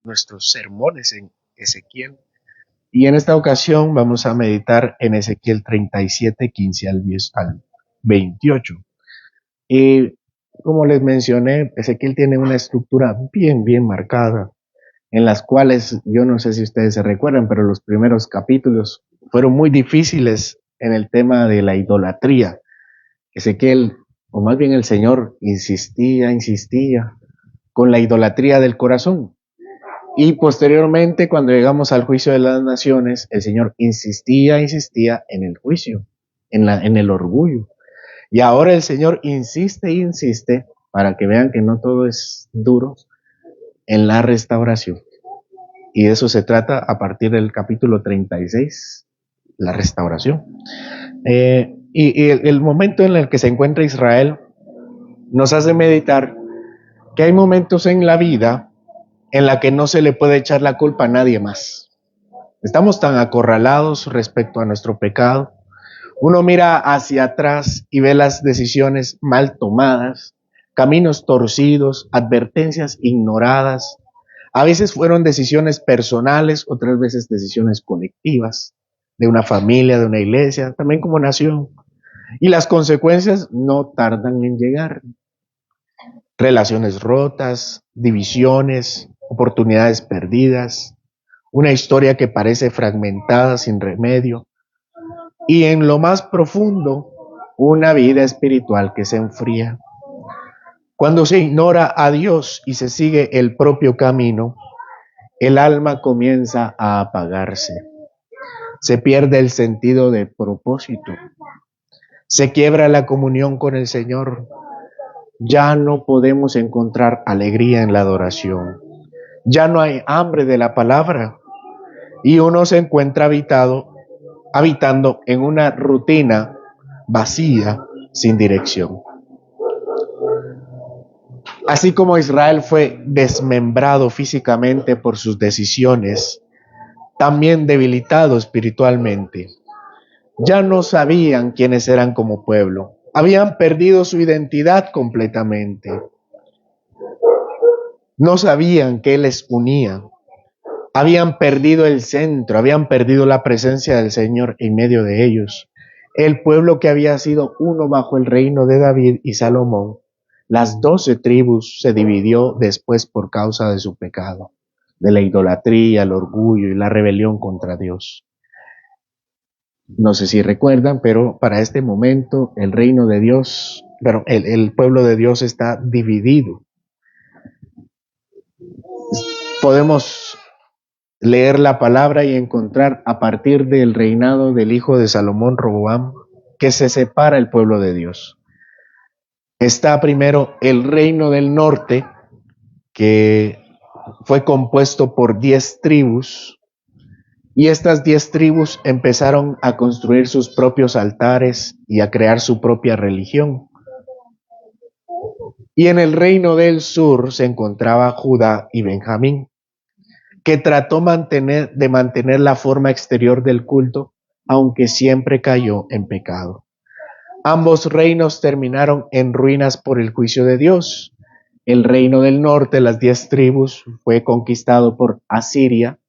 nuestros sermones en Ezequiel. Y en esta ocasión vamos a meditar en Ezequiel 37, 15 al 28. Y como les mencioné, Ezequiel tiene una estructura bien marcada, en las cuales yo no sé si ustedes se recuerdan, pero los primeros capítulos fueron muy difíciles en el tema de la idolatría. Ezequiel, o más bien el Señor, insistía con la idolatría del corazón. Y posteriormente, cuando llegamos al juicio de las naciones, el Señor insistía en el juicio, en el orgullo. Y ahora el Señor insiste, para que vean que no todo es duro, en la restauración. Y de eso se trata a partir del capítulo 36, la restauración. Y el momento en el que se encuentra Israel nos hace meditar que hay momentos en la vida en la que no se le puede echar la culpa a nadie más. Estamos tan acorralados respecto a nuestro pecado. Uno mira hacia atrás y ve las decisiones mal tomadas, caminos torcidos, advertencias ignoradas. A veces fueron decisiones personales, otras veces decisiones colectivas, de una familia, de una iglesia, también como nación. Y las consecuencias no tardan en llegar. Relaciones rotas, divisiones, oportunidades perdidas, una historia que parece fragmentada sin remedio, y en lo más profundo, una vida espiritual que se enfría. Cuando se ignora a Dios y se sigue el propio camino, el alma comienza a apagarse. Se pierde el sentido de propósito. Se quiebra la comunión con el Señor. Ya no podemos encontrar alegría en la adoración. Ya no hay hambre de la palabra. Y uno se encuentra habitando en una rutina vacía, sin dirección. Así como Israel fue desmembrado físicamente por sus decisiones, también debilitado espiritualmente. Ya no sabían quiénes eran como pueblo. Habían perdido su identidad completamente. No sabían qué les unía. Habían perdido el centro, habían perdido la presencia del Señor en medio de ellos. El pueblo que había sido uno bajo el reino de David y Salomón, las 12 tribus se dividió después por causa de su pecado, de la idolatría, el orgullo y la rebelión contra Dios. No sé si recuerdan, pero para este momento el reino de Dios, el pueblo de Dios está dividido. Podemos leer la palabra y encontrar a partir del reinado del hijo de Salomón, Roboam, que se separa el pueblo de Dios. Está primero el reino del norte, que fue compuesto por 10 tribus, y estas 10 tribus empezaron a construir sus propios altares y a crear su propia religión. Y en el reino del sur se encontraba Judá y Benjamín, que trató de mantener la forma exterior del culto, aunque siempre cayó en pecado. Ambos reinos terminaron en ruinas por el juicio de Dios. El reino del norte, las 10 tribus, fue conquistado por Asiria,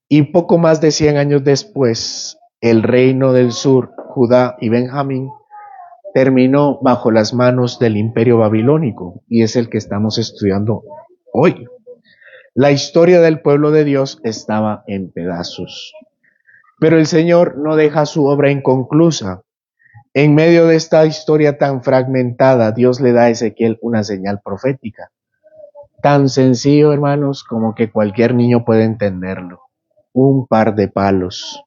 y poco más de 100 años después, el reino del sur, Judá y Benjamín, terminó bajo las manos del imperio babilónico, y es el que estamos estudiando hoy. La historia del pueblo de Dios estaba en pedazos. Pero el Señor no deja su obra inconclusa. En medio de esta historia tan fragmentada, Dios le da a Ezequiel una señal profética. Tan sencillo, hermanos, como que cualquier niño puede entenderlo. Un par de palos.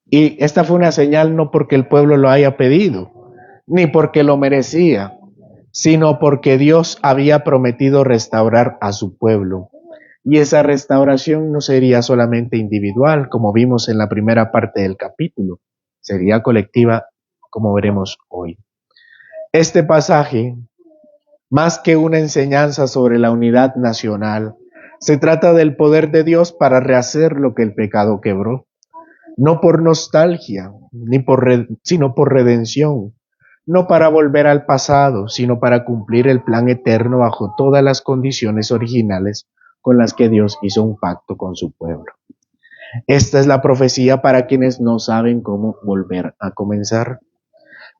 Y esta fue una señal no porque el pueblo lo haya pedido, ni porque lo merecía, sino porque Dios había prometido restaurar a su pueblo. Y esa restauración no sería solamente individual, como vimos en la primera parte del capítulo, sería colectiva, como veremos hoy. Este pasaje, más que una enseñanza sobre la unidad nacional, se trata del poder de Dios para rehacer lo que el pecado quebró, no por nostalgia, sino por redención, no para volver al pasado, sino para cumplir el plan eterno bajo todas las condiciones originales con las que Dios hizo un pacto con su pueblo. Esta es la profecía para quienes no saben cómo volver a comenzar,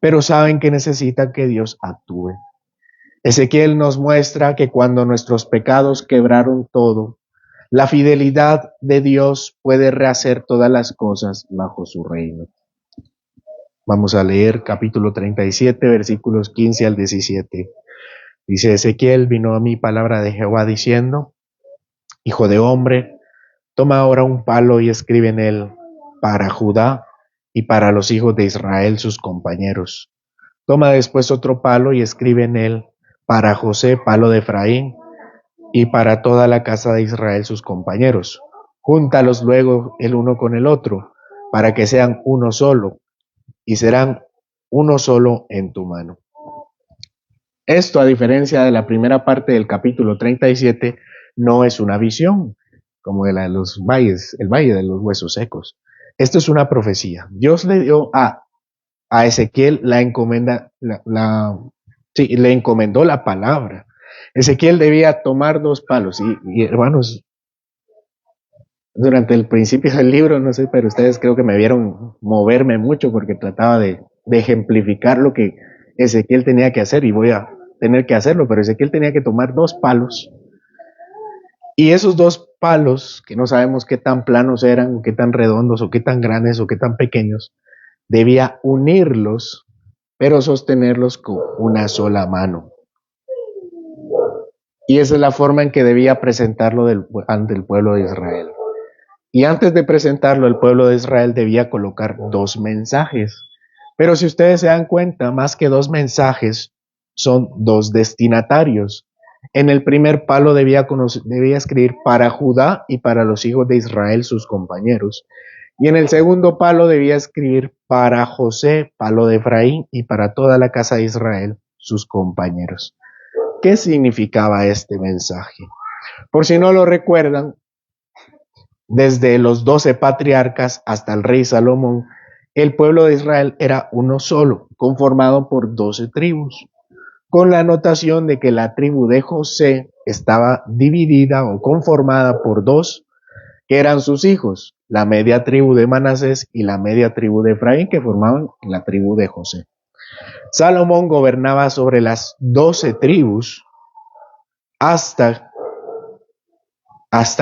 pero saben que necesitan que Dios actúe. Ezequiel nos muestra que cuando nuestros pecados quebraron todo, la fidelidad de Dios puede rehacer todas las cosas bajo su reino. Vamos a leer capítulo 37, versículos 15 al 17. Dice Ezequiel: vino a mí palabra de Jehová diciendo: Hijo de hombre, toma ahora un palo y escribe en él: para Judá y para los hijos de Israel sus compañeros. Toma después otro palo y escribe en él: para José, palo de Efraín, y para toda la casa de Israel sus compañeros. Júntalos luego el uno con el otro, para que sean uno solo, y serán uno solo en tu mano. Esto, a diferencia de la primera parte del capítulo 37, no es una visión, como de la de los valles, el valle de los huesos secos. Esto es una profecía. Dios le dio a Ezequiel la encomenda, le encomendó la palabra. Ezequiel debía tomar dos palos. Y hermanos, durante el principio del libro, no sé, pero ustedes creo que me vieron moverme mucho porque trataba de ejemplificar lo que Ezequiel tenía que hacer, y voy a tener que hacerlo, pero Ezequiel tenía que tomar dos palos, y esos dos palos, que no sabemos qué tan planos eran, qué tan redondos, o qué tan grandes, o qué tan pequeños, debía unirlos, pero sostenerlos con una sola mano. Y esa es la forma en que debía presentarlo ante el pueblo de Israel. Y antes de presentarlo, el pueblo de Israel debía colocar dos mensajes. Pero si ustedes se dan cuenta, más que dos mensajes, son dos destinatarios. En el primer palo debía escribir: para Judá y para los hijos de Israel sus compañeros. Y en el segundo palo debía escribir: para José, palo de Efraín, y para toda la casa de Israel sus compañeros. ¿Qué significaba este mensaje? Por si no lo recuerdan, desde los 12 patriarcas hasta el rey Salomón, el pueblo de Israel era uno solo, conformado por 12 tribus, con la anotación de que la tribu de José estaba dividida o conformada por dos, que eran sus hijos, la media tribu de Manasés y la media tribu de Efraín, que formaban la tribu de José. Salomón gobernaba sobre las 12 tribus hasta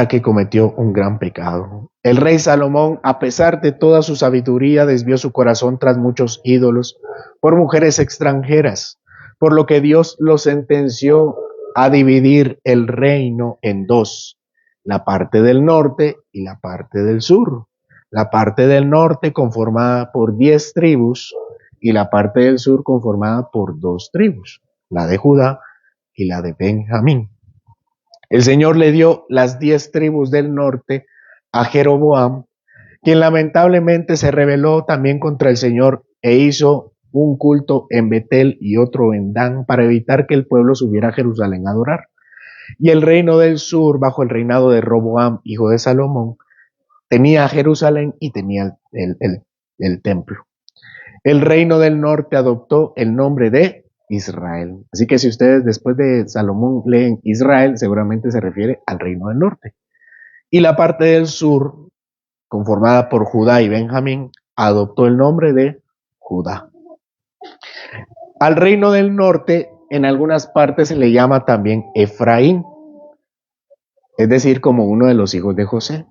que cometió un gran pecado. El rey Salomón, a pesar de toda su sabiduría, desvió su corazón tras muchos ídolos por mujeres extranjeras, por lo que Dios lo sentenció a dividir el reino en dos: la parte del norte y la parte del sur. La parte del norte conformada por 10 tribus y la parte del sur conformada por 2 tribus, la de Judá y la de Benjamín. El Señor le dio las 10 tribus del norte a Jeroboam, quien lamentablemente se rebeló también contra el Señor e hizo un culto en Betel y otro en Dan para evitar que el pueblo subiera a Jerusalén a adorar. Y el reino del sur, bajo el reinado de Roboam, hijo de Salomón, tenía Jerusalén y tenía el templo. El reino del norte adoptó el nombre de Israel. Así que si ustedes después de Salomón leen Israel, seguramente se refiere al reino del norte. Y la parte del sur, conformada por Judá y Benjamín, adoptó el nombre de Judá. Al reino del norte, en algunas partes se le llama también Efraín, es decir, como uno de los hijos de José.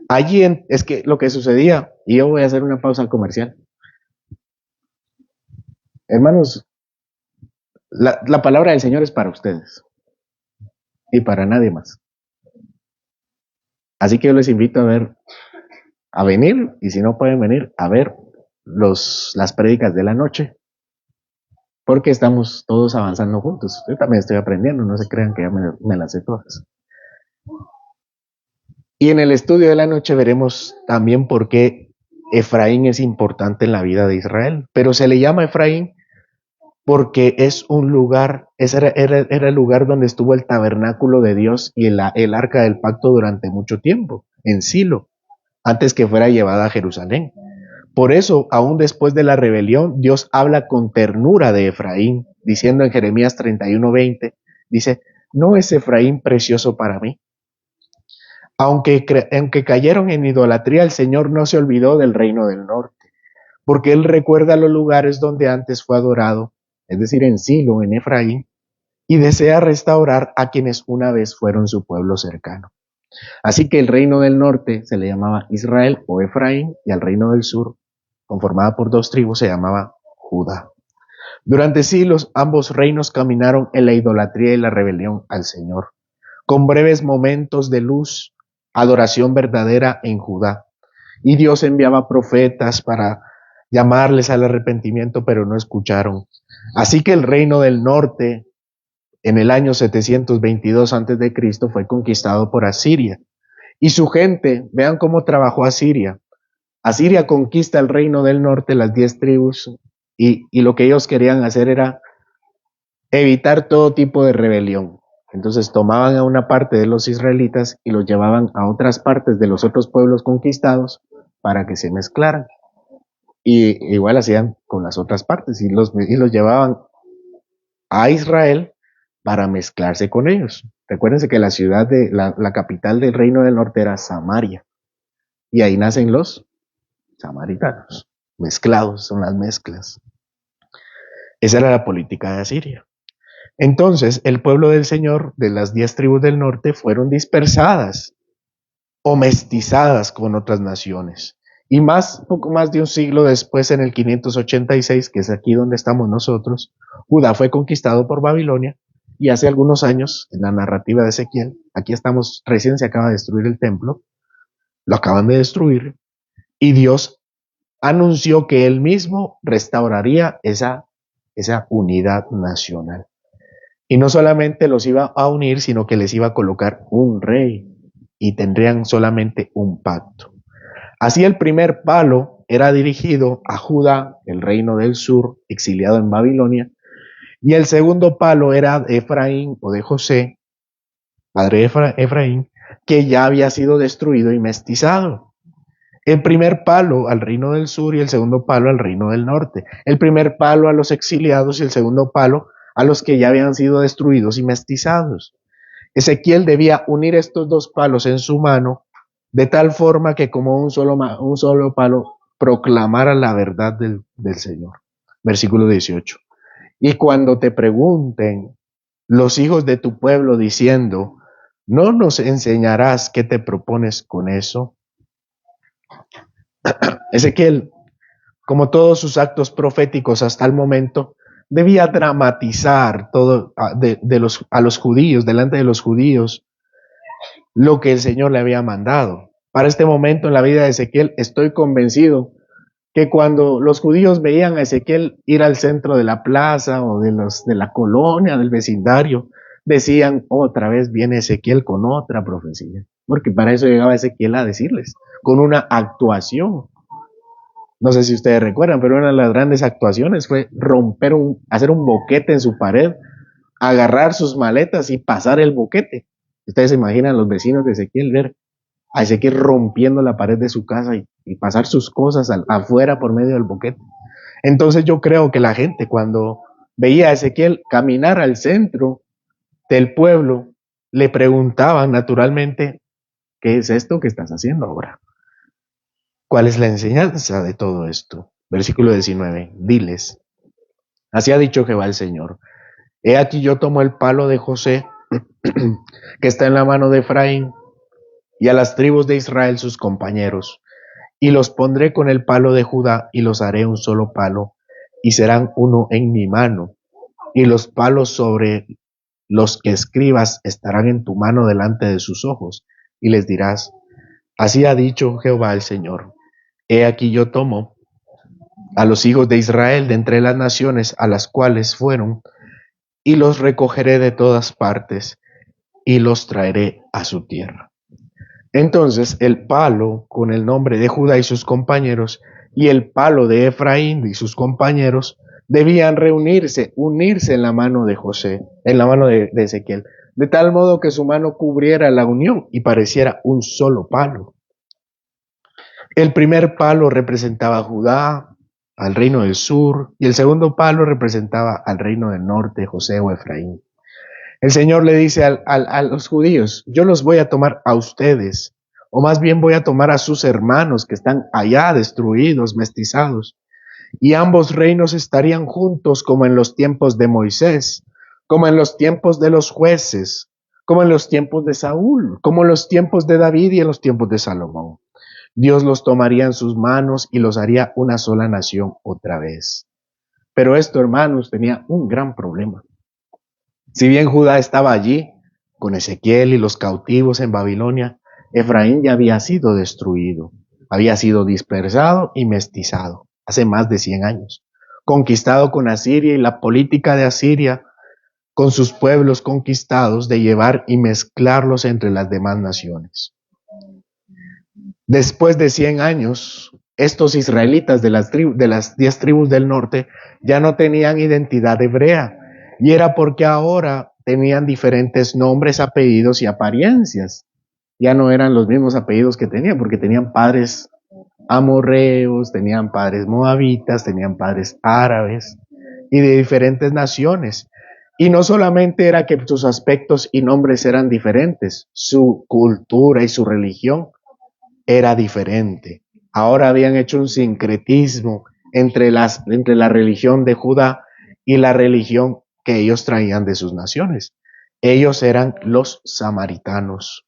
Allí es que lo que sucedía, y yo voy a hacer una pausa comercial. Hermanos, la palabra del Señor es para ustedes y para nadie más. Así que yo les invito a venir, y si no pueden venir, a ver las prédicas de la noche, porque estamos todos avanzando juntos. Yo también estoy aprendiendo, no se crean que ya me las sé todas. Y en el estudio de la noche veremos también por qué Efraín es importante en la vida de Israel, pero se le llama Efraín porque es un lugar, era el lugar donde estuvo el tabernáculo de Dios y el arca del pacto durante mucho tiempo, en Silo, antes que fuera llevada a Jerusalén. Por eso, aún después de la rebelión, Dios habla con ternura de Efraín, diciendo en Jeremías 31:20, dice, ¿no es Efraín precioso para mí? Aunque cayeron en idolatría, el Señor no se olvidó del reino del norte, porque Él recuerda los lugares donde antes fue adorado, es decir, en Silo, en Efraín, y desea restaurar a quienes una vez fueron su pueblo cercano. Así que el reino del norte se le llamaba Israel o Efraín, y al reino del sur, conformada por dos tribus, se llamaba Judá. Durante siglos, ambos reinos caminaron en la idolatría y la rebelión al Señor, con breves momentos de luz, adoración verdadera en Judá. Y Dios enviaba profetas para llamarles al arrepentimiento, pero no escucharon. Así que el reino del norte, en el año 722 a.C., fue conquistado por Asiria. Y su gente, vean cómo trabajó Asiria. Asiria conquista el reino del norte, las 10 tribus, y lo que ellos querían hacer era evitar todo tipo de rebelión. Entonces tomaban a una parte de los israelitas y los llevaban a otras partes de los otros pueblos conquistados para que se mezclaran. Y igual hacían con las otras partes y los llevaban a Israel para mezclarse con ellos. Recuérdense que la ciudad de la capital del reino del norte era Samaria. Y ahí nacen los samaritanos. Mezclados, son las mezclas. Esa era la política de Asiria. Entonces, el pueblo del Señor de las 10 tribus del norte fueron dispersadas o mestizadas con otras naciones. Y poco más de un siglo después, en el 586, que es aquí donde estamos nosotros, Judá fue conquistado por Babilonia. Y hace algunos años, en la narrativa de Ezequiel, aquí estamos, recién se acaba de destruir el templo, lo acaban de destruir, y Dios anunció que él mismo restauraría esa unidad nacional. Y no solamente los iba a unir, sino que les iba a colocar un rey y tendrían solamente un pacto. Así el primer palo era dirigido a Judá, el reino del sur, exiliado en Babilonia, y el segundo palo era de Efraín o de José, padre de Efraín, que ya había sido destruido y mestizado. El primer palo al reino del sur y el segundo palo al reino del norte. El primer palo a los exiliados y el segundo palo a los que ya habían sido destruidos y mestizados. Ezequiel debía unir estos dos palos en su mano de tal forma que como un solo palo proclamara la verdad del Señor. Versículo 18. Y cuando te pregunten los hijos de tu pueblo diciendo, ¿no nos enseñarás qué te propones con eso? Ezequiel, como todos sus actos proféticos hasta el momento, debía dramatizar todo a los judíos, delante de los judíos, lo que el Señor le había mandado. Para este momento en la vida de Ezequiel, estoy convencido que cuando los judíos veían a Ezequiel ir al centro de la plaza o de la colonia, del vecindario, decían, otra vez viene Ezequiel con otra profecía. Porque para eso llegaba Ezequiel a decirles, con una actuación. No sé si ustedes recuerdan, pero una de las grandes actuaciones fue hacer un boquete en su pared, agarrar sus maletas y pasar el boquete. Ustedes se imaginan los vecinos de Ezequiel ver a Ezequiel rompiendo la pared de su casa y pasar sus cosas afuera por medio del boquete. Entonces yo creo que la gente cuando veía a Ezequiel caminar al centro del pueblo, le preguntaban naturalmente, ¿qué es esto que estás haciendo ahora? ¿Cuál es la enseñanza de todo esto? Versículo 19, diles, así ha dicho Jehová el Señor, he aquí yo tomo el palo de José, que está en la mano de Efraín, y a las tribus de Israel sus compañeros, y los pondré con el palo de Judá, y los haré un solo palo, y serán uno en mi mano, y los palos sobre los que escribas estarán en tu mano delante de sus ojos, y les dirás, así ha dicho Jehová el Señor, he aquí yo tomo a los hijos de Israel de entre las naciones a las cuales fueron, y los recogeré de todas partes, y los traeré a su tierra. Entonces el palo con el nombre de Judá y sus compañeros, y el palo de Efraín y sus compañeros, debían unirse en la mano de José, en la mano de Ezequiel, de tal modo que su mano cubriera la unión y pareciera un solo palo. El primer palo representaba a Judá, al reino del sur, y el segundo palo representaba al reino del norte, José o Efraín. El Señor le dice a los judíos, yo los voy a tomar a ustedes, o más bien voy a tomar a sus hermanos que están allá destruidos, mestizados, y ambos reinos estarían juntos como en los tiempos de Moisés, como en los tiempos de los jueces, como en los tiempos de Saúl, como en los tiempos de David y en los tiempos de Salomón. Dios los tomaría en sus manos y los haría una sola nación otra vez. Pero esto, hermanos, tenía un gran problema. Si bien Judá estaba allí, con Ezequiel y los cautivos en Babilonia, Efraín ya había sido destruido, había sido dispersado y mestizado hace más de 100 años, conquistado con Asiria y la política de Asiria con sus pueblos conquistados de llevar y mezclarlos entre las demás naciones. Después de 100 años, estos israelitas de las 10 tribus del norte ya no tenían identidad hebrea, y era porque ahora tenían diferentes nombres, apellidos y apariencias. Ya no eran los mismos apellidos que tenían, porque tenían padres amorreos, tenían padres moabitas, tenían padres árabes y de diferentes naciones. Y no solamente era que sus aspectos y nombres eran diferentes, su cultura y su religión era diferente. Ahora habían hecho un sincretismo entre la religión de Judá y la religión que ellos traían de sus naciones. Ellos eran los samaritanos.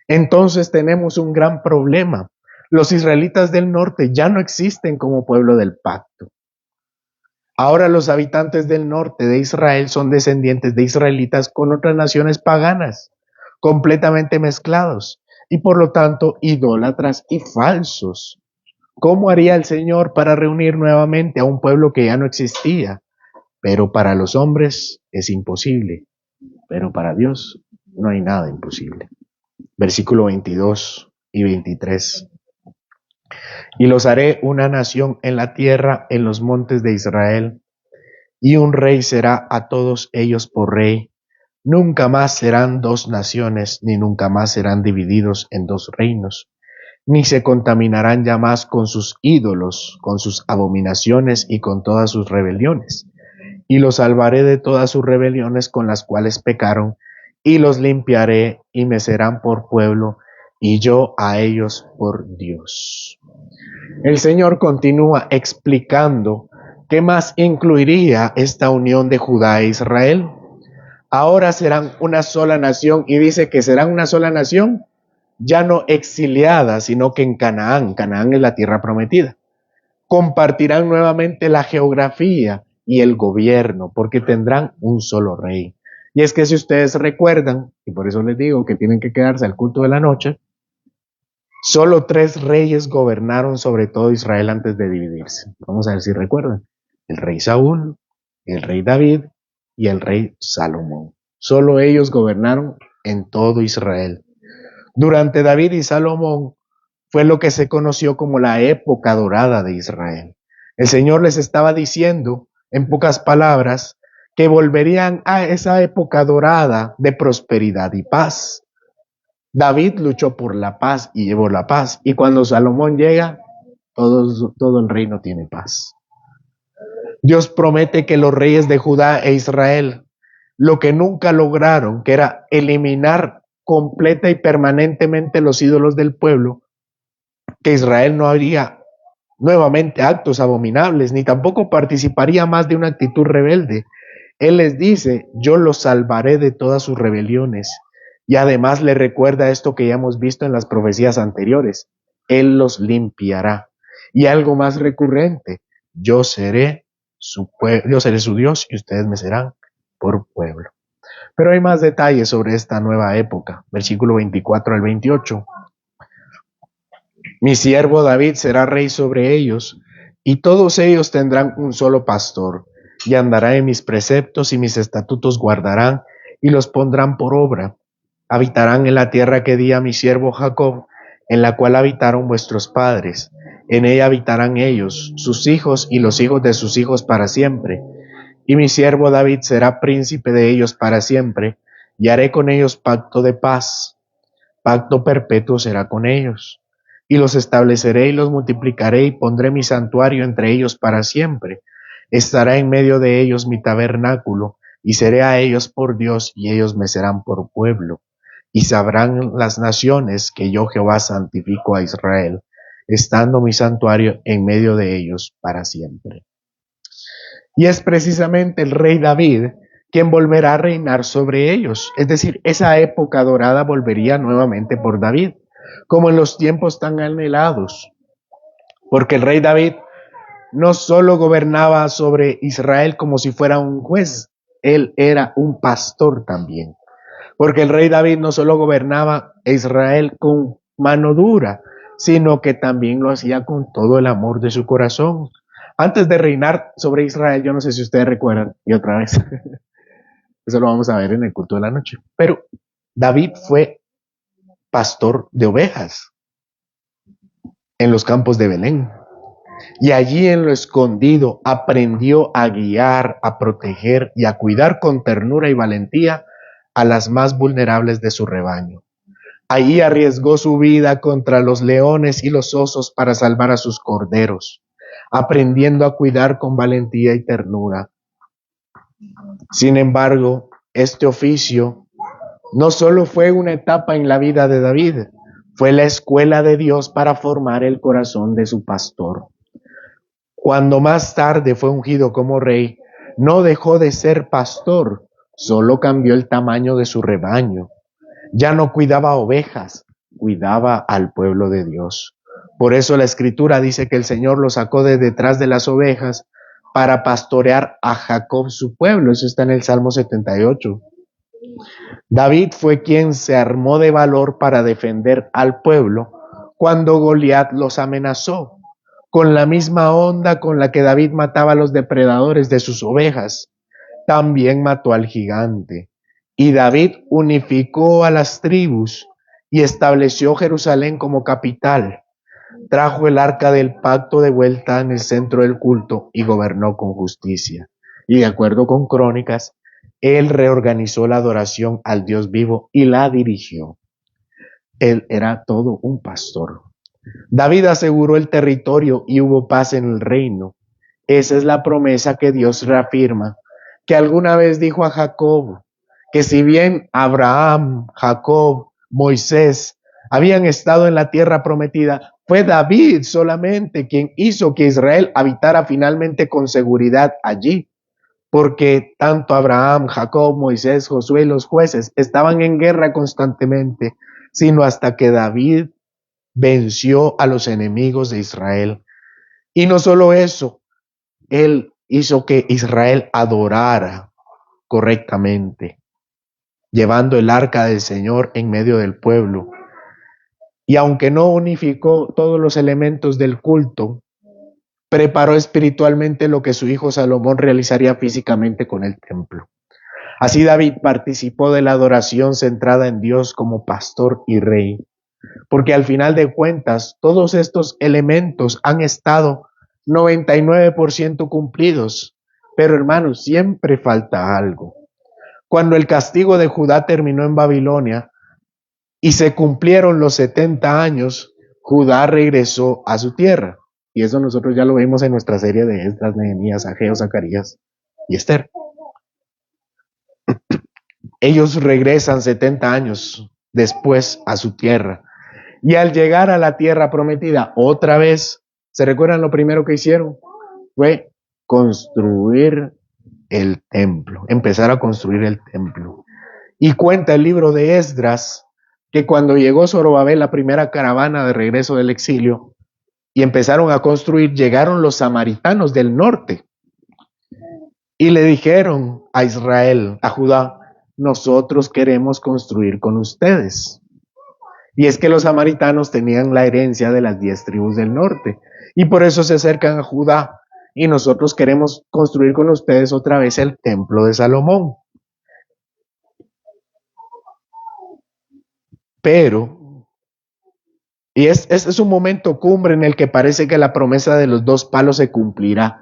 Entonces tenemos un gran problema. Los israelitas del norte ya no existen como pueblo del pacto. Ahora los habitantes del norte de Israel son descendientes de israelitas con otras naciones paganas, completamente mezclados y por lo tanto idólatras y falsos. ¿Cómo haría el Señor para reunir nuevamente a un pueblo que ya no existía? Pero para los hombres es imposible, pero para Dios no hay nada imposible. Versículo 22 y 23. Y los haré una nación en la tierra, en los montes de Israel, y un rey será a todos ellos por rey. Nunca más serán dos naciones, ni nunca más serán divididos en dos reinos, ni se contaminarán ya más con sus ídolos, con sus abominaciones y con todas sus rebeliones. Y los salvaré de todas sus rebeliones con las cuales pecaron, y los limpiaré y me serán por pueblo, y yo a ellos por Dios. El Señor continúa explicando qué más incluiría esta unión de Judá e Israel. Ahora serán una sola nación, y dice que serán una sola nación ya no exiliada, sino que en Canaán. Canaán es la tierra prometida. Compartirán nuevamente la geografía y el gobierno, porque tendrán un solo rey. Y es que si ustedes recuerdan, y por eso les digo que tienen que quedarse al culto de la noche, solo 3 reyes gobernaron sobre todo Israel antes de dividirse. Vamos a ver si recuerdan. El rey Saúl, el rey David y el rey Salomón. Solo ellos gobernaron en todo Israel. Durante David y Salomón fue lo que se conoció como la época dorada de Israel. El Señor les estaba diciendo, en pocas palabras, que volverían a esa época dorada de prosperidad y paz. David luchó por la paz y llevó la paz. Y cuando Salomón llega, todo el reino tiene paz. Dios promete que los reyes de Judá e Israel, lo que nunca lograron, que era eliminar completa y permanentemente los ídolos del pueblo, que Israel no haría nuevamente actos abominables, ni tampoco participaría más de una actitud rebelde. Él les dice, yo los salvaré de todas sus rebeliones. Y además le recuerda esto que ya hemos visto en las profecías anteriores. Él los limpiará. Y algo más recurrente, yo seré su Dios y ustedes me serán por pueblo. Pero hay más detalles sobre esta nueva época. Versículo 24 al 28. Mi siervo David será rey sobre ellos, y todos ellos tendrán un solo pastor, y andará en mis preceptos y mis estatutos guardarán, y los pondrán por obra. Habitarán en la tierra que di a mi siervo Jacob, en la cual habitaron vuestros padres. En ella habitarán ellos, sus hijos y los hijos de sus hijos para siempre. Y mi siervo David será príncipe de ellos para siempre, y haré con ellos pacto de paz. Pacto perpetuo será con ellos. y los estableceré y los multiplicaré y pondré mi santuario entre ellos para siempre. Estará en medio de ellos mi tabernáculo y seré a ellos por Dios y ellos me serán por pueblo. Y sabrán las naciones que yo Jehová santifico a Israel, estando mi santuario en medio de ellos para siempre. Y es precisamente el rey David quien volverá a reinar sobre ellos. Es decir, esa época dorada volvería nuevamente por David, como en los tiempos tan anhelados. Porque el rey David no solo gobernaba sobre Israel como si fuera un juez, él era un pastor también. Porque el rey David no solo gobernaba Israel con mano dura, sino que también lo hacía con todo el amor de su corazón. Antes de reinar sobre Israel, yo no sé si ustedes recuerdan, y otra vez, eso lo vamos a ver en el culto de la noche, pero David fue pastor de ovejas en los campos de Belén. Y allí en lo escondido aprendió a guiar, a proteger y a cuidar con ternura y valentía a las más vulnerables de su rebaño. Allí arriesgó su vida contra los leones y los osos para salvar a sus corderos, aprendiendo a cuidar con valentía y ternura. Sin embargo, este oficio no solo fue una etapa en la vida de David, fue la escuela de Dios para formar el corazón de su pastor. Cuando más tarde fue ungido como rey, no dejó de ser pastor, solo cambió el tamaño de su rebaño. Ya no cuidaba ovejas, cuidaba al pueblo de Dios. Por eso la Escritura dice que el Señor lo sacó de detrás de las ovejas para pastorear a Jacob su pueblo. Eso está en el Salmo 78. David fue quien se armó de valor para defender al pueblo cuando Goliat los amenazó, con la misma onda con la que David mataba a los depredadores de sus ovejas. También mató al gigante. Y David unificó a las tribus y estableció Jerusalén como capital. Trajo el arca del pacto de vuelta en el centro del culto y gobernó con justicia. Y de acuerdo con Crónicas, él reorganizó la adoración al Dios vivo y la dirigió. Él era todo un pastor. David aseguró el territorio y hubo paz en el reino. Esa es la promesa que Dios reafirma, que alguna vez dijo a Jacob, que si bien Abraham, Jacob, Moisés habían estado en la tierra prometida, fue David solamente quien hizo que Israel habitara finalmente con seguridad allí, porque tanto Abraham, Jacob, Moisés, Josué y los jueces estaban en guerra constantemente, sino hasta que David venció a los enemigos de Israel. Y no solo eso, él hizo que Israel adorara correctamente, llevando el arca del Señor en medio del pueblo. Y aunque no unificó todos los elementos del culto, preparó espiritualmente lo que su hijo Salomón realizaría físicamente con el templo. Así David participó de la adoración centrada en Dios como pastor y rey, porque al final de cuentas todos estos elementos han estado 99% cumplidos. Pero hermanos, siempre falta algo. Cuando el castigo de Judá terminó en Babilonia y se cumplieron los 70 años, Judá regresó a su tierra. Y eso nosotros ya lo vimos en nuestra serie de Esdras, Nehemías, Ageo, Zacarías y Esther. Ellos regresan 70 años después a su tierra. Y al llegar a la tierra prometida, otra vez, ¿se recuerdan lo primero que hicieron? Fue construir el templo, empezar a construir el templo. Y cuenta el libro de Esdras que cuando llegó Zorobabel, la primera caravana de regreso del exilio, y empezaron a construir, llegaron los samaritanos del norte y le dijeron a Israel, a Judá, nosotros queremos construir con ustedes. Y es que los samaritanos tenían la herencia de las 10 tribus del norte y por eso se acercan a Judá y nosotros queremos construir con ustedes otra vez el templo de Salomón. Pero, y es un momento cumbre en el que parece que la promesa de los 2 palos se cumplirá.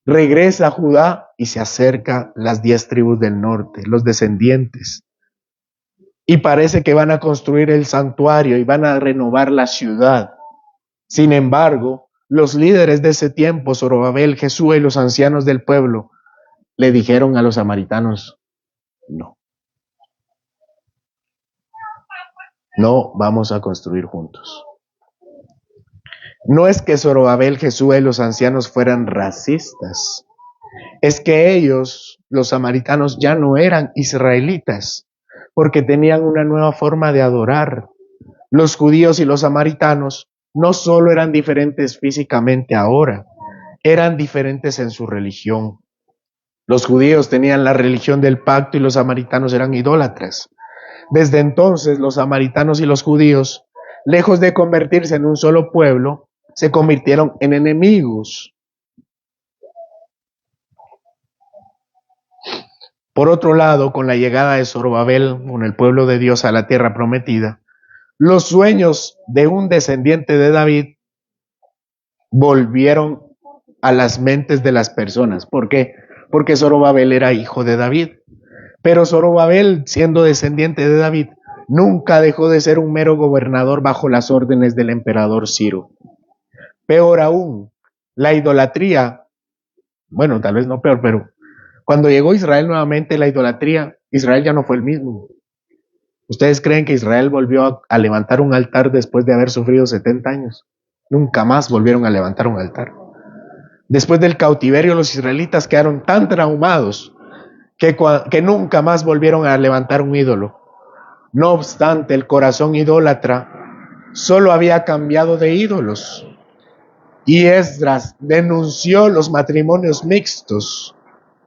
Regresa a Judá y se acerca las 10 tribus del norte, los descendientes. Y parece que van a construir el santuario y van a renovar la ciudad. Sin embargo, los líderes de ese tiempo, Zorobabel, Jesús y los ancianos del pueblo, le dijeron a los samaritanos, no, no vamos a construir juntos. No es que Zorobabel, Jesús y los ancianos fueran racistas, es que ellos, los samaritanos, ya no eran israelitas, porque tenían una nueva forma de adorar. Los judíos y los samaritanos no solo eran diferentes físicamente ahora, eran diferentes en su religión. Los judíos tenían la religión del pacto y los samaritanos eran idólatras. Desde entonces, los samaritanos y los judíos, lejos de convertirse en un solo pueblo, se convirtieron en enemigos. Por otro lado, con la llegada de Zorobabel, con el pueblo de Dios a la tierra prometida, los sueños de un descendiente de David volvieron a las mentes de las personas. ¿Por qué? Porque Zorobabel era hijo de David. Pero Zorobabel, siendo descendiente de David, nunca dejó de ser un mero gobernador bajo las órdenes del emperador Ciro. Peor aún, la idolatría, bueno, tal vez no peor, pero cuando llegó Israel nuevamente, la idolatría, Israel ya no fue el mismo. ¿Ustedes creen que Israel volvió a levantar un altar después de haber sufrido 70 años? Nunca más volvieron a levantar un altar. Después del cautiverio, los israelitas quedaron tan traumados que nunca más volvieron a levantar un ídolo. No obstante, el corazón idólatra solo había cambiado de ídolos. Y Esdras denunció los matrimonios mixtos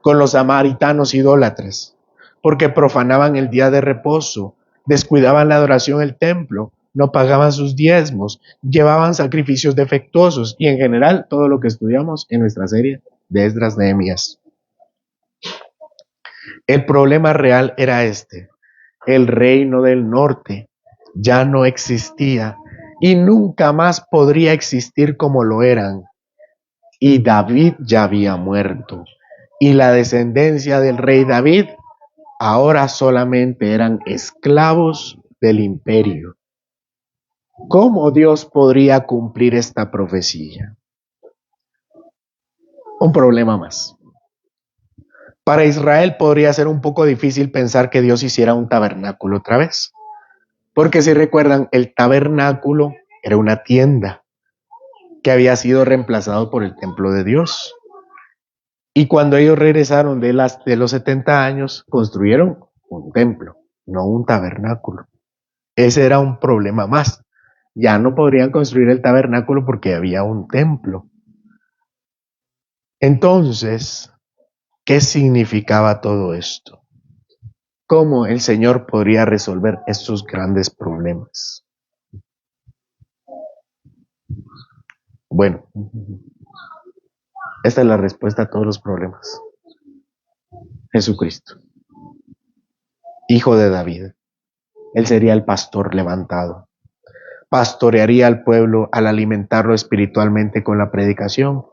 con los samaritanos idólatras, porque profanaban el día de reposo, descuidaban la adoración del templo, no pagaban sus diezmos, llevaban sacrificios defectuosos y en general todo lo que estudiamos en nuestra serie de Esdras Nehemías. El problema real era este: el reino del norte ya no existía y nunca más podría existir como lo eran. Y David ya había muerto. Y la descendencia del rey David ahora solamente eran esclavos del imperio. ¿Cómo Dios podría cumplir esta profecía? Un problema más. Para Israel podría ser un poco difícil pensar que Dios hiciera un tabernáculo otra vez. Porque si recuerdan, el tabernáculo era una tienda que había sido reemplazado por el templo de Dios. Y cuando ellos regresaron de los 70 años, construyeron un templo, no un tabernáculo. Ese era un problema más. Ya no podrían construir el tabernáculo porque había un templo. Entonces, ¿qué significaba todo esto? ¿Cómo el Señor podría resolver estos grandes problemas? Bueno, esta es la respuesta a todos los problemas. Jesucristo, hijo de David. Él sería el pastor levantado. Pastorearía al pueblo al alimentarlo espiritualmente con la predicación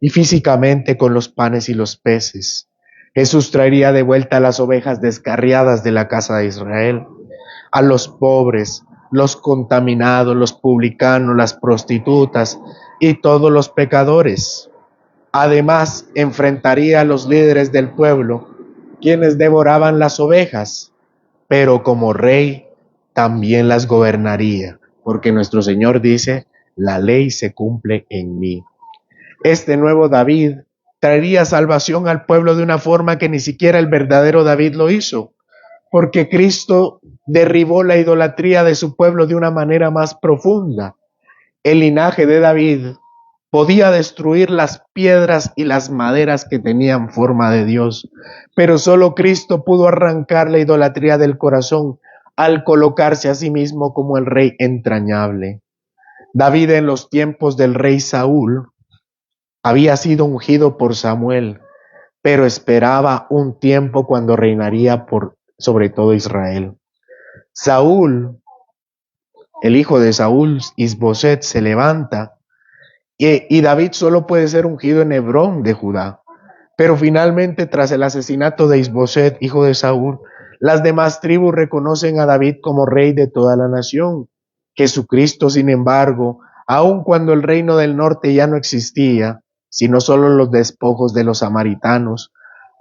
y físicamente con los panes y los peces. Jesús traería de vuelta a las ovejas descarriadas de la casa de Israel, a los pobres, los contaminados, los publicanos, las prostitutas y todos los pecadores. Además, enfrentaría a los líderes del pueblo, quienes devoraban las ovejas, pero como rey también las gobernaría, porque nuestro Señor dice, la ley se cumple en mí. Este nuevo David traería salvación al pueblo de una forma que ni siquiera el verdadero David lo hizo, porque Cristo derribó la idolatría de su pueblo de una manera más profunda. El linaje de David podía destruir las piedras y las maderas que tenían forma de Dios, pero solo Cristo pudo arrancar la idolatría del corazón al colocarse a sí mismo como el rey entrañable. David, en los tiempos del rey Saúl, había sido ungido por Samuel, pero esperaba un tiempo cuando reinaría sobre todo Israel. Saúl, el hijo de Saúl, Isboset, se levanta y David solo puede ser ungido en Hebrón de Judá. Pero finalmente, tras el asesinato de Isboset, hijo de Saúl, las demás tribus reconocen a David como rey de toda la nación. Jesucristo, sin embargo, Aun cuando el reino del norte ya no existía, sino solo los despojos de los samaritanos,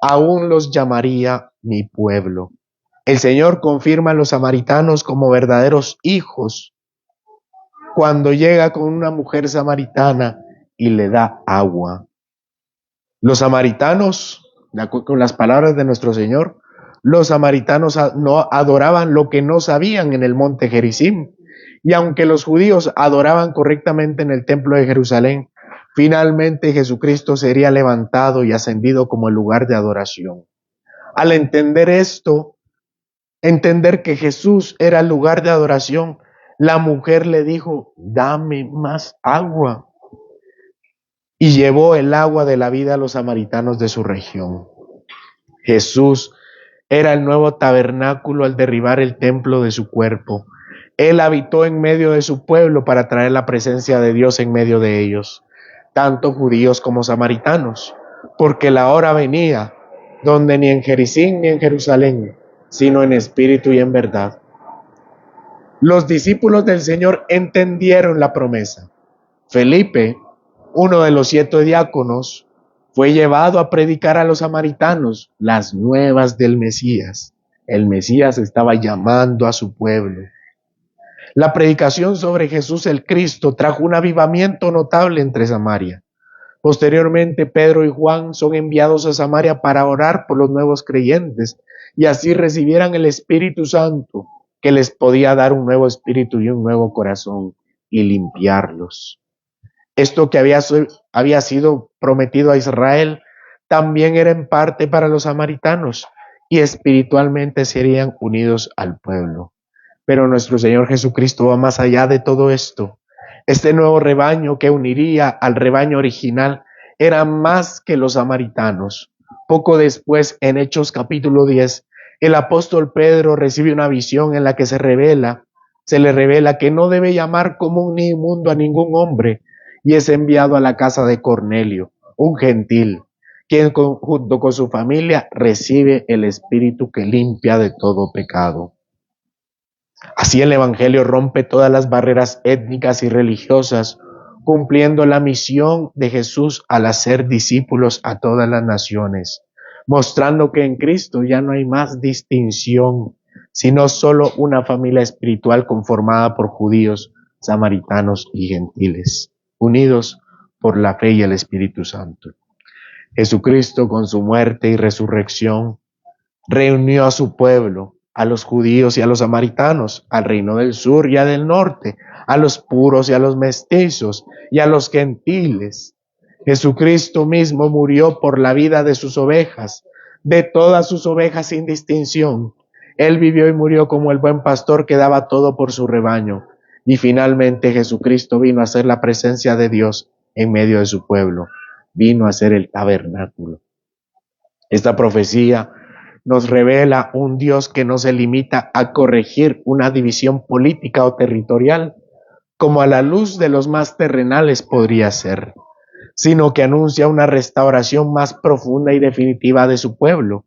aún los llamaría mi pueblo. El Señor confirma a los samaritanos como verdaderos hijos cuando llega con una mujer samaritana y le da agua. Los samaritanos, de acuerdo con las palabras de nuestro Señor, los samaritanos no adoraban lo que no sabían en el monte Gerizim. Y aunque los judíos adoraban correctamente en el templo de Jerusalén, finalmente Jesucristo sería levantado y ascendido como el lugar de adoración. Al entender esto, entender que Jesús era el lugar de adoración, la mujer le dijo, dame más agua. Y llevó el agua de la vida a los samaritanos de su región. Jesús era el nuevo tabernáculo al derribar el templo de su cuerpo. Él habitó en medio de su pueblo para traer la presencia de Dios en medio de ellos, tanto judíos como samaritanos, porque la hora venía donde ni en Jericín ni en Jerusalén, sino en espíritu y en verdad. Los discípulos del Señor entendieron la promesa. Felipe, uno de los 7 diáconos, fue llevado a predicar a los samaritanos las nuevas del Mesías. El Mesías estaba llamando a su pueblo. La predicación sobre Jesús el Cristo trajo un avivamiento notable entre Samaria. Posteriormente, Pedro y Juan son enviados a Samaria para orar por los nuevos creyentes y así recibieran el Espíritu Santo, que les podía dar un nuevo espíritu y un nuevo corazón y limpiarlos. Esto que había sido prometido a Israel también era en parte para los samaritanos y espiritualmente serían unidos al pueblo. Pero nuestro Señor Jesucristo va más allá de todo esto. Este nuevo rebaño que uniría al rebaño original era más que los samaritanos. Poco después, en Hechos capítulo 10, el apóstol Pedro recibe una visión en la que se le revela que no debe llamar común ni inmundo a ningún hombre, y es enviado a la casa de Cornelio, un gentil, quien junto con su familia recibe el Espíritu que limpia de todo pecado. Así el Evangelio rompe todas las barreras étnicas y religiosas, cumpliendo la misión de Jesús al hacer discípulos a todas las naciones, mostrando que en Cristo ya no hay más distinción, sino solo una familia espiritual conformada por judíos, samaritanos y gentiles, unidos por la fe y el Espíritu Santo. Jesucristo, con su muerte y resurrección, reunió a su pueblo, a los judíos y a los samaritanos, al reino del sur y al del norte, a los puros y a los mestizos y a los gentiles. Jesucristo mismo murió por la vida de sus ovejas, de todas sus ovejas sin distinción. Él vivió y murió como el buen pastor que daba todo por su rebaño. Y finalmente Jesucristo vino a ser la presencia de Dios en medio de su pueblo. Vino a ser el tabernáculo. Esta profecía nos revela un Dios que no se limita a corregir una división política o territorial, como a la luz de los más terrenales podría ser, sino que anuncia una restauración más profunda y definitiva de su pueblo.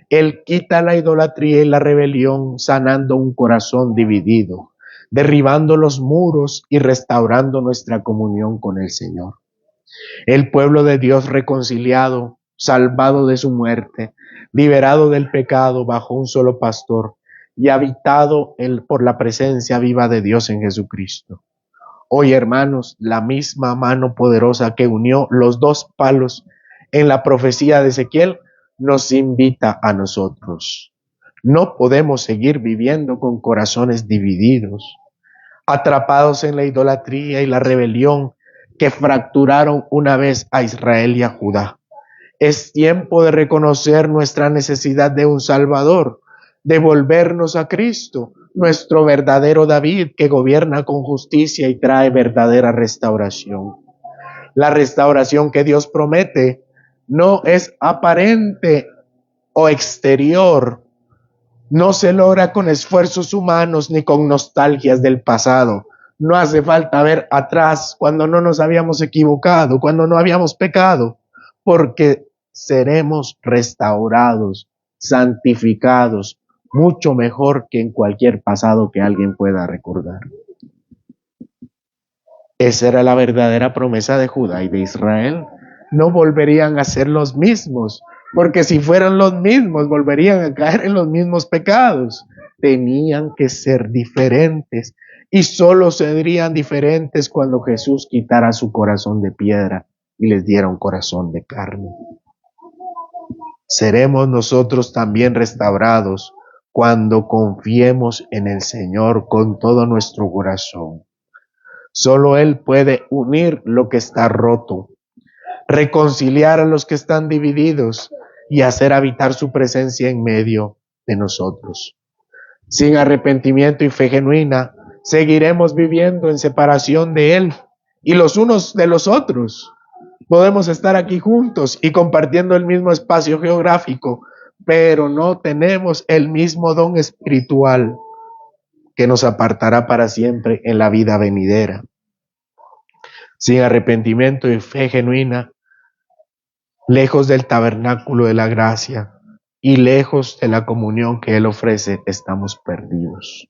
Él quita la idolatría y la rebelión, sanando un corazón dividido, derribando los muros y restaurando nuestra comunión con el Señor. El pueblo de Dios reconciliado, salvado de su muerte, liberado del pecado bajo un solo pastor y habitado por la presencia viva de Dios en Jesucristo. Hoy, hermanos, la misma mano poderosa que unió los 2 palos en la profecía de Ezequiel nos invita a nosotros. No podemos seguir viviendo con corazones divididos, atrapados en la idolatría y la rebelión que fracturaron una vez a Israel y a Judá. Es tiempo de reconocer nuestra necesidad de un Salvador, de volvernos a Cristo, nuestro verdadero David que gobierna con justicia y trae verdadera restauración. La restauración que Dios promete no es aparente o exterior, no se logra con esfuerzos humanos ni con nostalgias del pasado. No hace falta ver atrás cuando no nos habíamos equivocado, cuando no habíamos pecado, porque seremos restaurados, santificados, mucho mejor que en cualquier pasado que alguien pueda recordar. Esa era la verdadera promesa de Judá y de Israel. No volverían a ser los mismos, porque si fueran los mismos, volverían a caer en los mismos pecados. Tenían que ser diferentes y solo serían diferentes cuando Jesús quitara su corazón de piedra y les diera un corazón de carne. Seremos nosotros también restaurados cuando confiemos en el Señor con todo nuestro corazón. Solo Él puede unir lo que está roto, reconciliar a los que están divididos y hacer habitar su presencia en medio de nosotros. Sin arrepentimiento y fe genuina, seguiremos viviendo en separación de Él y los unos de los otros. Podemos estar aquí juntos y compartiendo el mismo espacio geográfico, pero no tenemos el mismo don espiritual que nos apartará para siempre en la vida venidera. Sin arrepentimiento y fe genuina, lejos del tabernáculo de la gracia y lejos de la comunión que Él ofrece, estamos perdidos.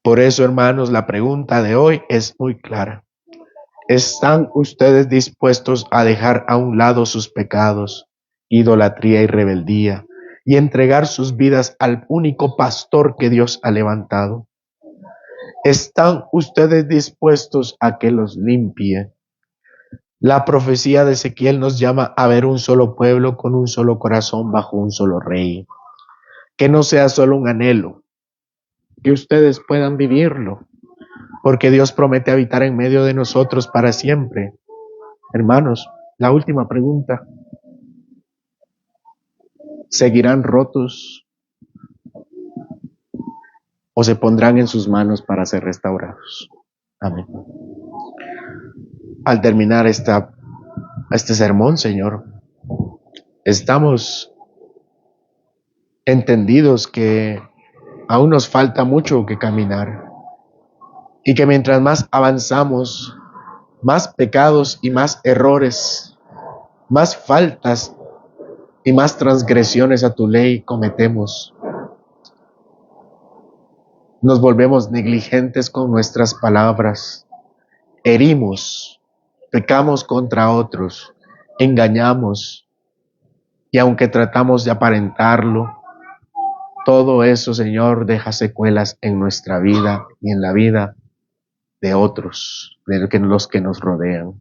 Por eso, hermanos, la pregunta de hoy es muy clara. ¿Están ustedes dispuestos a dejar a un lado sus pecados, idolatría y rebeldía y entregar sus vidas al único pastor que Dios ha levantado? ¿Están ustedes dispuestos a que los limpie? La profecía de Ezequiel nos llama a ver un solo pueblo con un solo corazón bajo un solo rey. Que no sea solo un anhelo, que ustedes puedan vivirlo, porque Dios promete habitar en medio de nosotros para siempre. Hermanos, la última pregunta. ¿Seguirán rotos o se pondrán en sus manos para ser restaurados? Amén. Al terminar este sermón, Señor, estamos entendidos que aún nos falta mucho que caminar y que mientras más avanzamos, más pecados y más errores, más faltas y más transgresiones a tu ley cometemos. Nos volvemos negligentes con nuestras palabras, herimos, pecamos contra otros, engañamos, y aunque tratamos de aparentarlo, todo eso, Señor, deja secuelas en nuestra vida y en la vida de otros, de los que nos rodean.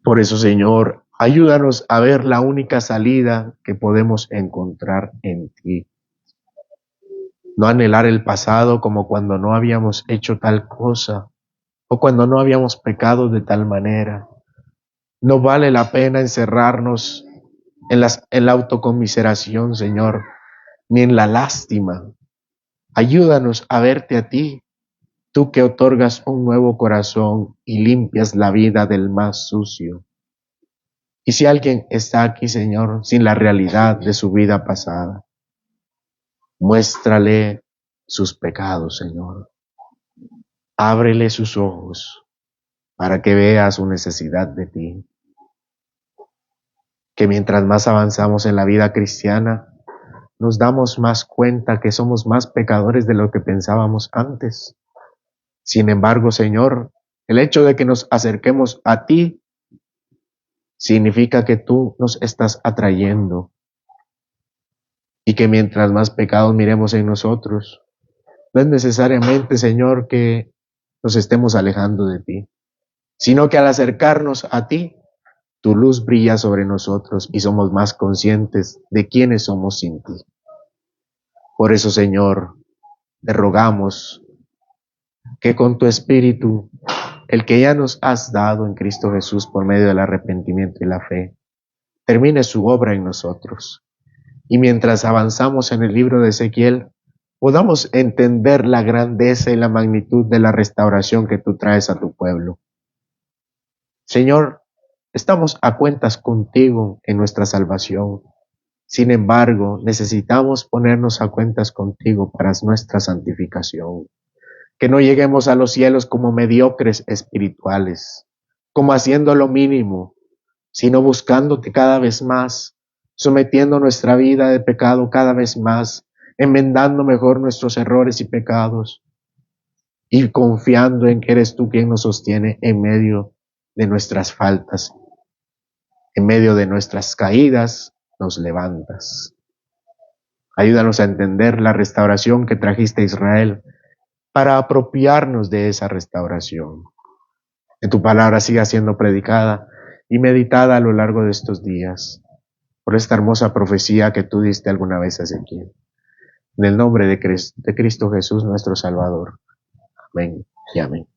Por eso, Señor, ayúdanos a ver la única salida que podemos encontrar en ti. No anhelar el pasado como cuando no habíamos hecho tal cosa o cuando no habíamos pecado de tal manera. No vale la pena encerrarnos en la autocomiseración, Señor, ni en la lástima. Ayúdanos a verte a ti, tú que otorgas un nuevo corazón y limpias la vida del más sucio. Y si alguien está aquí, Señor, sin la realidad de su vida pasada, muéstrale sus pecados, Señor. Ábrele sus ojos para que vea su necesidad de ti. Que mientras más avanzamos en la vida cristiana, nos damos más cuenta que somos más pecadores de lo que pensábamos antes. Sin embargo, Señor, el hecho de que nos acerquemos a ti significa que tú nos estás atrayendo y que mientras más pecados miremos en nosotros, no es necesariamente, Señor, que nos estemos alejando de ti, sino que al acercarnos a ti, tu luz brilla sobre nosotros y somos más conscientes de quiénes somos sin ti. Por eso, Señor, te rogamos que con tu Espíritu, el que ya nos has dado en Cristo Jesús por medio del arrepentimiento y la fe, termine su obra en nosotros. Y mientras avanzamos en el libro de Ezequiel, podamos entender la grandeza y la magnitud de la restauración que tú traes a tu pueblo. Señor, estamos a cuentas contigo en nuestra salvación. Sin embargo, necesitamos ponernos a cuentas contigo para nuestra santificación. Que no lleguemos a los cielos como mediocres espirituales, como haciendo lo mínimo, sino buscándote cada vez más, sometiendo nuestra vida de pecado cada vez más, enmendando mejor nuestros errores y pecados, y confiando en que eres tú quien nos sostiene en medio de nuestras faltas, en medio de nuestras caídas, nos levantas. Ayúdanos a entender la restauración que trajiste a Israel para apropiarnos de esa restauración. Que tu palabra siga siendo predicada y meditada a lo largo de estos días por esta hermosa profecía que tú diste alguna vez a Ezequiel. En el nombre de Cristo Jesús, nuestro Salvador. Amén y amén.